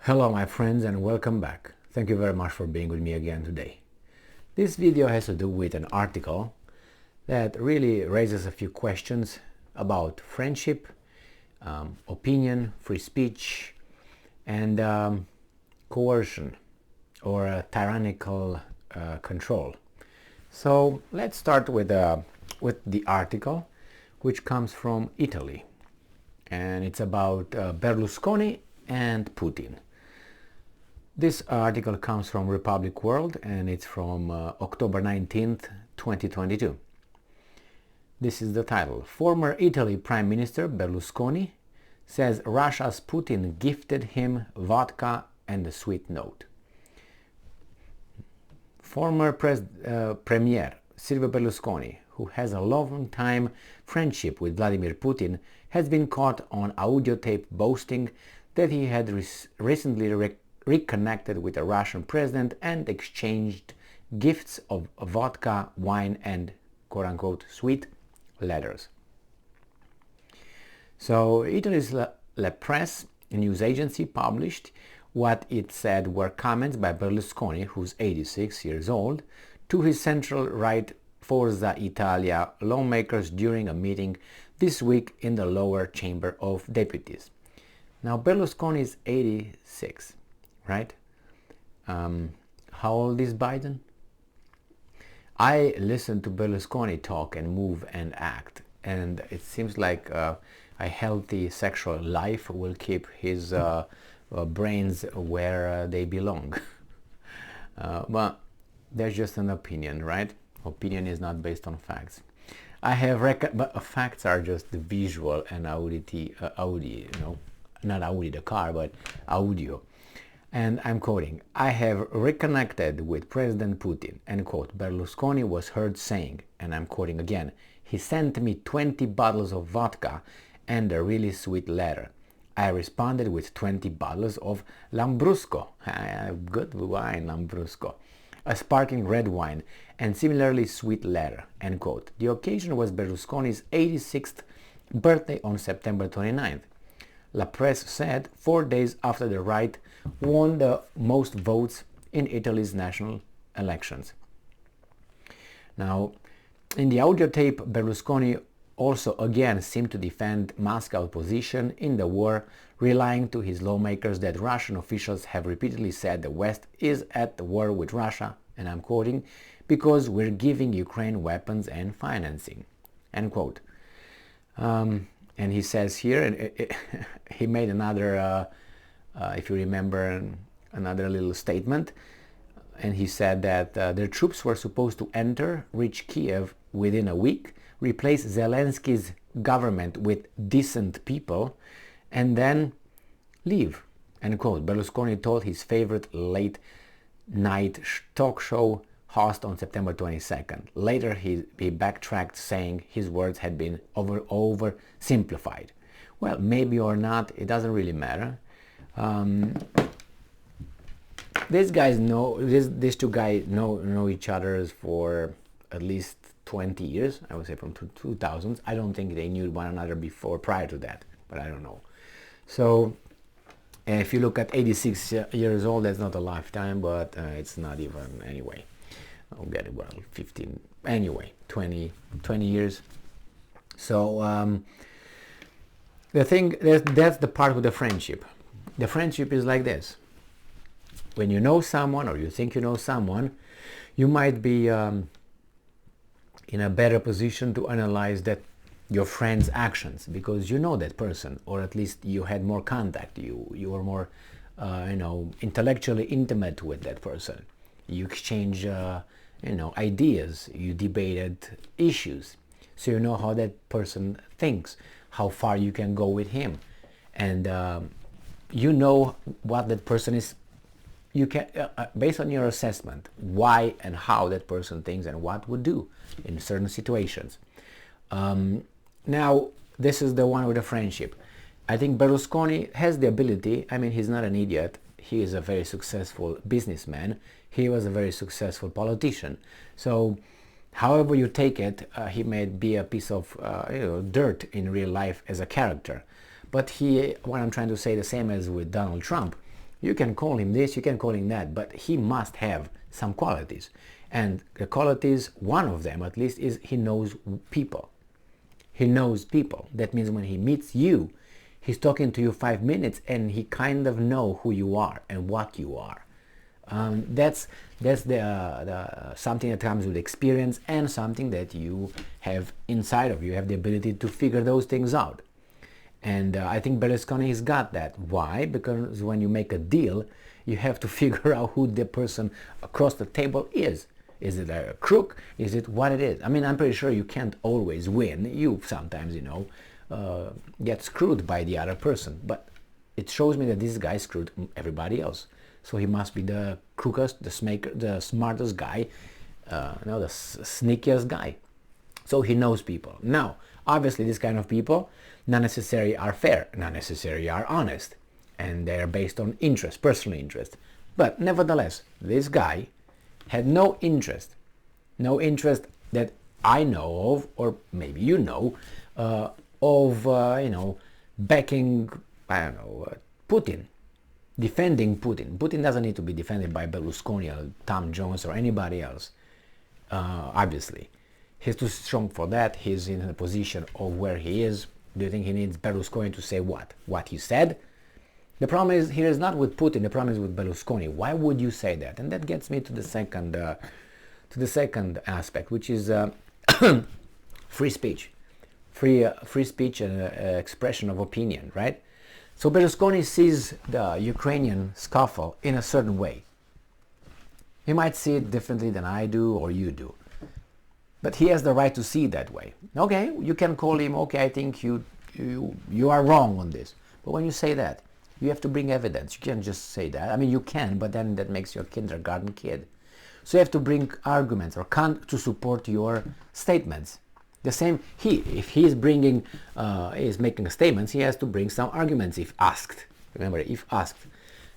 Hello my friends and welcome back. Thank you very much for being with me again today. This video has to do with an article that really raises a few questions about friendship, opinion, free speech, and coercion or tyrannical control. So let's start with the article, which comes from Italy, and it's about Berlusconi and Putin. This article comes from Republic World and it's from October 19th, 2022. This is the title. Former Italy Prime Minister Berlusconi says Russia's Putin gifted him vodka and a sweet note. Former Premier Silvio Berlusconi, who has a long-time friendship with Vladimir Putin, has been caught on audio tape boasting that he had recently reconnected with the Russian president and exchanged gifts of vodka, wine and quote-unquote sweet letters. So Italy's La Presse news agency published what it said were comments by Berlusconi, who's 86 years old, to his central-right Forza Italia lawmakers during a meeting this week in the lower chamber of deputies. Now Berlusconi is 86. Right? How old is Biden? I listen to Berlusconi talk and move and act, and it seems like a healthy sexual life will keep his brains where they belong. But there's just an opinion, right? Opinion is not based on facts. But facts are just the visual and audio, not audio the car, but audio. And I'm quoting, I have reconnected with President Putin, end quote. Berlusconi was heard saying, and I'm quoting again, he sent me 20 bottles of vodka and a really sweet letter. I responded with 20 bottles of Lambrusco, good wine, Lambrusco, a sparkling red wine, and similarly sweet letter, end quote. The occasion was Berlusconi's 86th birthday on September 29th. La Presse said 4 days after the right won the most votes in Italy's national elections. Now, in the audio tape, Berlusconi also again seemed to defend Moscow's position in the war, relying to his lawmakers that Russian officials have repeatedly said the West is at war with Russia, and I'm quoting, because we're giving Ukraine weapons and financing, end quote. And he says here, and he made another, if you remember, another little statement, and he said that their troops were supposed to reach Kiev within a week, replace Zelensky's government with decent people, and then leave, end quote. Berlusconi told his favorite late night talk show host on September 22nd. Later he backtracked, saying his words had been oversimplified. Well, maybe or not, it doesn't really matter. These two guys know each other for at least 20 years, I would say from 2000s. I don't think they knew one another prior to that, but I don't know. So if you look at 86 years old, that's not a lifetime, but it's not even anyway. I'll get it, well, 15, anyway, 20 years. So the thing, that's the part with the friendship. The friendship is like this. When you know someone or you think you know someone, you might be in a better position to analyze that your friend's actions because you know that person, or at least you had more contact. You were more, intellectually intimate with that person. You exchange, ideas. You debated issues, so you know how that person thinks, how far you can go with him, and you know what that person is. You can, based on your assessment, why and how that person thinks and what would do in certain situations. Now, this is the one with the friendship. I think Berlusconi has the ability. I mean, he's not an idiot. He is a very successful businessman. He was a very successful politician. So, however you take it, he may be a piece of dirt in real life as a character. But what I'm trying to say, the same as with Donald Trump, You can call him this, you can call him that, but he must have some qualities. And the qualities, one of them at least, is he knows people. He knows people. That means when he meets you, he's talking to you 5 minutes and he kind of know who you are and what you are. That's the something that comes with experience and something that you have inside of you. You have the ability to figure those things out. And I think Berlusconi has got that. Why? Because when you make a deal, you have to figure out who the person across the table is. Is it a crook? Is it what it is? I mean, I'm pretty sure you can't always win. You sometimes, get screwed by the other person. But it shows me that this guy screwed everybody else. So he must be the crookest, the smartest guy, the sneakiest guy. So he knows people. Now, obviously, this kind of people not necessarily are fair, not necessarily are honest, and they're based on interest, personal interest. But nevertheless, this guy had no interest that I know of, or maybe you know, of backing, Putin, defending Putin. Putin doesn't need to be defended by Berlusconi or Tom Jones or anybody else, obviously. He's too strong for that. He's in a position of where he is. Do you think he needs Berlusconi to say what? What he said? The problem is here is not with Putin. The problem is with Berlusconi. Why would you say that? And that gets me to the second aspect, which is free speech, free speech and expression of opinion, right? So Berlusconi sees the Ukrainian scuffle in a certain way. He might see it differently than I do or you do. But he has the right to see it that way. Okay, you can call him, okay, I think you are wrong on this. But when you say that, you have to bring evidence. You can't just say that. I mean, you can, but then that makes you a kindergarten kid. So you have to bring arguments or to support your statements. The same, if he is making statements, he has to bring some arguments if asked. Remember, if asked.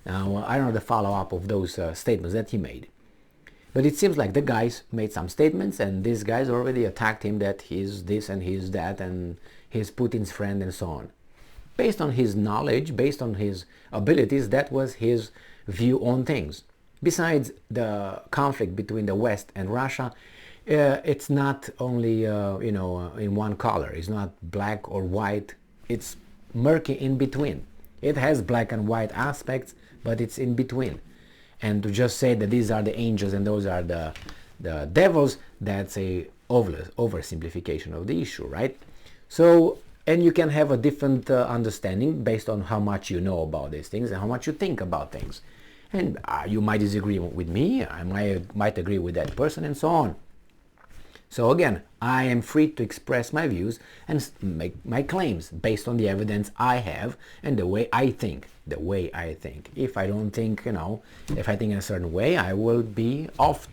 Now, I don't know the follow-up of those statements that he made. But it seems like the guys made some statements and these guys already attacked him that he's this and he's that and he's Putin's friend and so on. Based on his knowledge, based on his abilities, that was his view on things. Besides the conflict between the West and Russia, it's not only in one color. It's not black or white. It's murky in between. It has black and white aspects, but it's in between. And to just say that these are the angels and those are the devils, that's a oversimplification of the issue, right? So, and you can have a different understanding based on how much you know about these things and how much you think about things. And you might disagree with me, I might agree with that person and so on. So again, I am free to express my views and make my claims based on the evidence I have and the way I think. If I don't think, if I think in a certain way, I will be off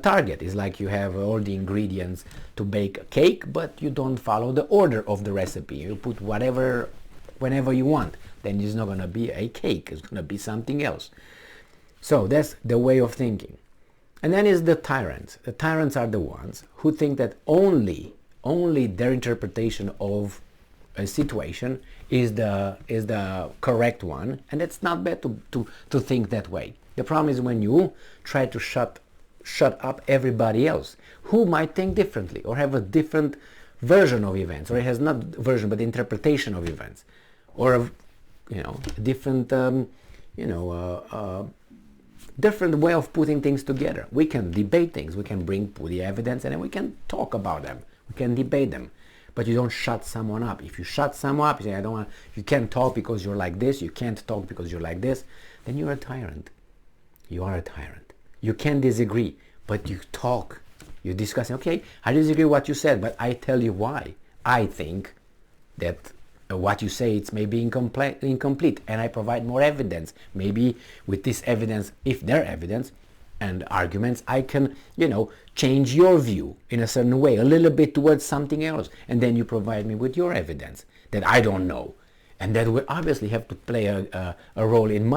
target. It's like you have all the ingredients to bake a cake, but you don't follow the order of the recipe. You put whatever, whenever you want. Then it's not going to be a cake. It's going to be something else. So that's the way of thinking. And then is the tyrants. The tyrants are the ones who think that only their interpretation of a situation is the correct one, and it's not bad to think that way. The problem is when you try to shut up everybody else who might think differently or have a different version of events, or it has not version but interpretation of events, or a different different way of putting things together. We can debate things, we can bring the evidence, and then we can talk about them, we can debate them. But you don't shut someone up. If you shut someone up, you say, you can't talk because you're like this, you can't talk because you're like this, then you're a tyrant. You are a tyrant. You can disagree, but you talk, you discuss. Okay, I disagree with what you said, but I tell you why. I think that what you say it's maybe incomplete, and I provide more evidence. Maybe with this evidence, if there evidence and arguments, I can, change your view in a certain way, a little bit towards something else, and then you provide me with your evidence that I don't know, and that will obviously have to play a role in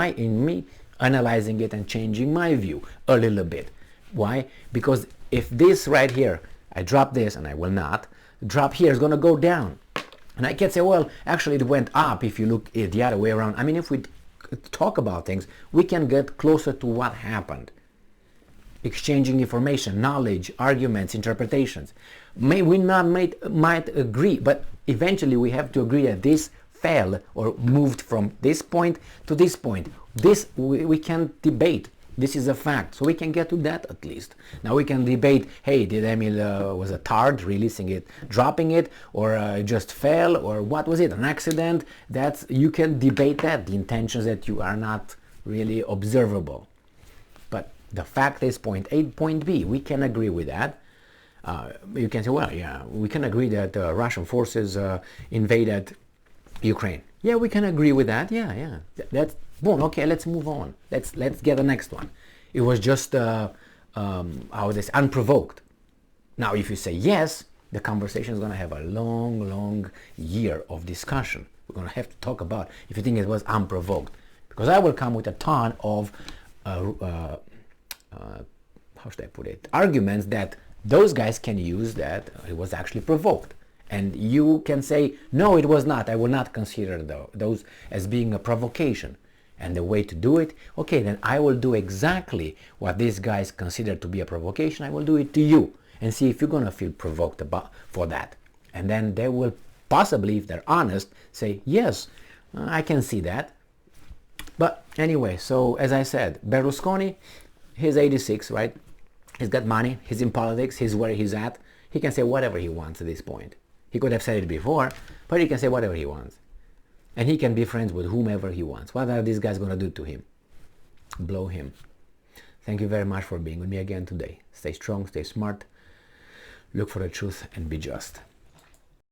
me analyzing it and changing my view a little bit. Why? Because if this right here, I drop this, and I will not drop here, is going to go down. And I can say, well, actually it went up if you look the other way around. I mean, if we talk about things, we can get closer to what happened. Exchanging information, knowledge, arguments, interpretations. We might agree, but eventually we have to agree that this fell or moved from this point to this point. This we can debate. This is a fact, so we can get to that at least. Now we can debate, hey, did Emil was a tard releasing it, dropping it, or it just fell, or what was it, an accident? You can debate that, the intentions that you are not really observable. But the fact is point A, point B. We can agree with that. You can say, well, yeah, we can agree that Russian forces invaded Ukraine. Yeah, we can agree with that. Yeah. That's boom. Okay, let's move on. Let's get the next one. It was just unprovoked. Now, if you say yes, the conversation is going to have a long year of discussion. We're going to have to talk about if you think it was unprovoked, because I will come with a ton of how should I put it? Arguments that those guys can use that it was actually provoked. And you can say, no, it was not. I will not consider those as being a provocation. And the way to do it, okay, then I will do exactly what these guys consider to be a provocation. I will do it to you and see if you're going to feel provoked for that. And then they will possibly, if they're honest, say, yes, I can see that. But anyway, so as I said, Berlusconi, he's 86, right? He's got money. He's in politics. He's where he's at. He can say whatever he wants at this point. He could have said it before, but he can say whatever he wants. And he can be friends with whomever he wants. What are these guys going to do to him? Blow him. Thank you very much for being with me again today. Stay strong, stay smart, look for the truth, and be just.